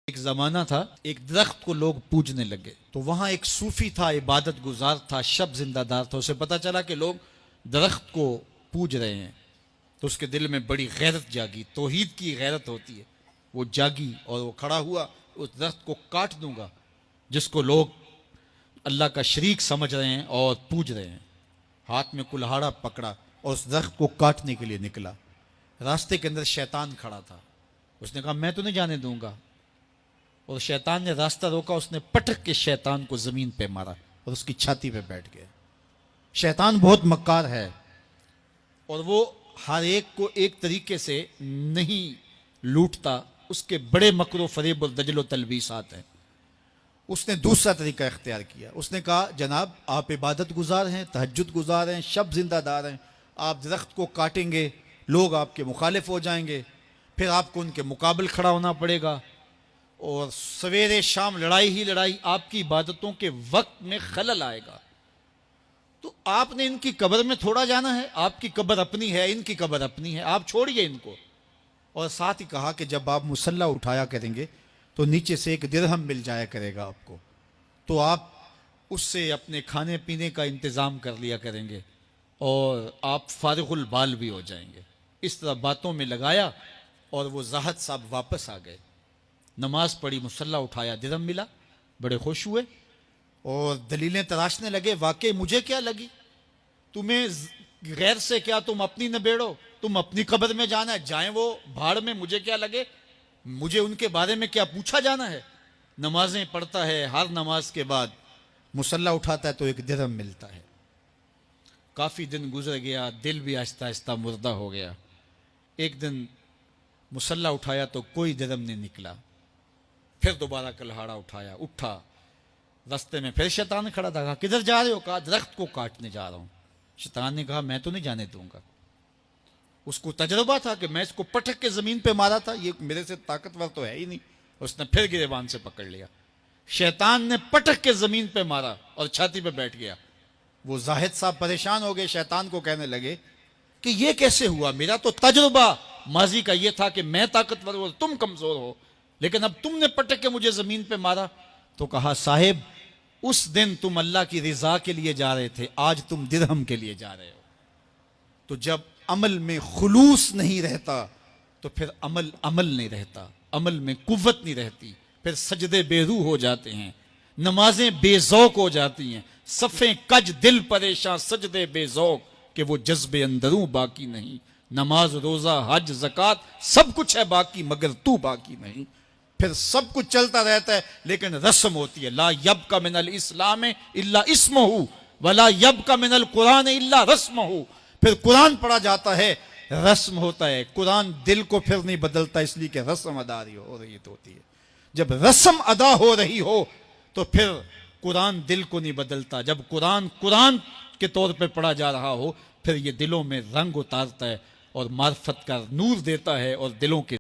ایک زمانہ تھا، ایک درخت کو لوگ پوجنے لگے، تو وہاں ایک صوفی تھا، عبادت گزار تھا، شب زندہ دار تھا۔ اسے پتا چلا کہ لوگ درخت کو پوج رہے ہیں، تو اس کے دل میں بڑی غیرت جاگی، توحید کی غیرت ہوتی ہے، وہ جاگی اور وہ کھڑا ہوا، اس درخت کو کاٹ دوں گا جس کو لوگ اللہ کا شریک سمجھ رہے ہیں اور پوج رہے ہیں۔ ہاتھ میں کلہاڑا پکڑا اور اس درخت کو کاٹنے کے لیے نکلا۔ راستے کے اندر شیطان کھڑا تھا، اس نے کہا میں تو نہیں جانے دوں گا، اور شیطان نے راستہ روکا، اس نے پٹک کے شیطان کو زمین پہ مارا اور اس کی چھاتی پہ بیٹھ گیا۔ شیطان بہت مکار ہے اور وہ ہر ایک کو ایک طریقے سے نہیں لوٹتا، اس کے بڑے مکر و فریب اور دجل و تلبیسات ہیں۔ اس نے دوسرا طریقہ اختیار کیا، اس نے کہا جناب آپ عبادت گزار ہیں، تہجد گزار ہیں، شب زندہ دار ہیں، آپ درخت کو کاٹیں گے، لوگ آپ کے مخالف ہو جائیں گے، پھر آپ کو ان کے مقابل کھڑا ہونا پڑے گا، اور سویرے شام لڑائی ہی لڑائی، آپ کی عبادتوں کے وقت میں خلل آئے گا۔ تو آپ نے ان کی قبر میں تھوڑا جانا ہے، آپ کی قبر اپنی ہے، ان کی قبر اپنی ہے، آپ چھوڑیے ان کو۔ اور ساتھ ہی کہا کہ جب آپ مصلی اٹھایا کریں گے تو نیچے سے ایک درہم مل جایا کرے گا آپ کو، تو آپ اس سے اپنے کھانے پینے کا انتظام کر لیا کریں گے اور آپ فارغ البال بھی ہو جائیں گے۔ اس طرح باتوں میں لگایا اور وہ زاہد صاحب واپس آ گئے، نماز پڑھی، مصلی اٹھایا، درہم ملا، بڑے خوش ہوئے اور دلیلیں تراشنے لگے۔ واقعی مجھے کیا لگی، تمہیں غیر سے کیا، تم اپنی نبیڑو، تم اپنی قبر میں جانا ہے، جائیں وہ بھاڑ میں، مجھے کیا لگے، مجھے ان کے بارے میں کیا پوچھا جانا ہے۔ نمازیں پڑھتا ہے، ہر نماز کے بعد مصلی اٹھاتا ہے تو ایک درہم ملتا ہے۔ کافی دن گزر گیا، دل بھی آہستہ آہستہ مردہ ہو گیا۔ ایک دن مصلی اٹھایا تو کوئی درہم نہیں نکلا، پھر دوبارہ کلہاڑا اٹھایا، اٹھا، رستے میں پھر شیطان کھڑا تھا، کہا کدھر جا رہے ہو، کہا درخت کو کاٹنے جا رہا ہوں۔ شیطان نے کہا میں تو نہیں جانے دوں گا۔ اس کو تجربہ تھا کہ میں اس کو پٹک کے زمین پہ مارا تھا، یہ میرے سے طاقتور تو ہے ہی نہیں۔ اس نے پھر گریبان سے پکڑ لیا، شیطان نے پٹک کے زمین پہ مارا اور چھاتی پہ بیٹھ گیا۔ وہ زاہد صاحب پریشان ہو گئے، شیطان کو کہنے لگے کہ یہ کیسے ہوا، میرا تو تجربہ ماضی کا یہ تھا کہ میں طاقتور ہوں، تم کمزور ہو، لیکن اب تم نے پٹک کے مجھے زمین پہ مارا۔ تو کہا صاحب اس دن تم اللہ کی رضا کے لیے جا رہے تھے، آج تم درہم کے لیے جا رہے ہو۔ تو جب عمل میں خلوص نہیں رہتا تو پھر عمل نہیں رہتا، عمل میں قوت نہیں رہتی، پھر سجدے بے روح ہو جاتے ہیں، نمازیں بے ذوق ہو جاتی ہیں، صفیں کج دل پریشاں، سجدے بے ذوق کہ وہ جذب اندروں باقی نہیں۔ نماز روزہ حج زکوٰۃ سب کچھ ہے باقی مگر تو باقی نہیں۔ پھر سب کچھ چلتا رہتا ہے لیکن رسم ہوتی ہے، لا یبقى من الاسلام الا اسمہ ولا یبقى من القرآن الا رسمہ۔ پھر قرآن پڑھا جاتا ہے، رسم ہوتا ہے، قرآن دل کو پھر نہیں بدلتا، اس لیے کہ رسم ادا ہو رہی ہوتی ہے۔ جب رسم ادا ہو رہی ہو تو پھر قرآن دل کو نہیں بدلتا۔ جب قرآن کے طور پہ پڑھا جا رہا ہو، پھر یہ دلوں میں رنگ اتارتا ہے اور معرفت کا نور دیتا ہے اور دلوں کے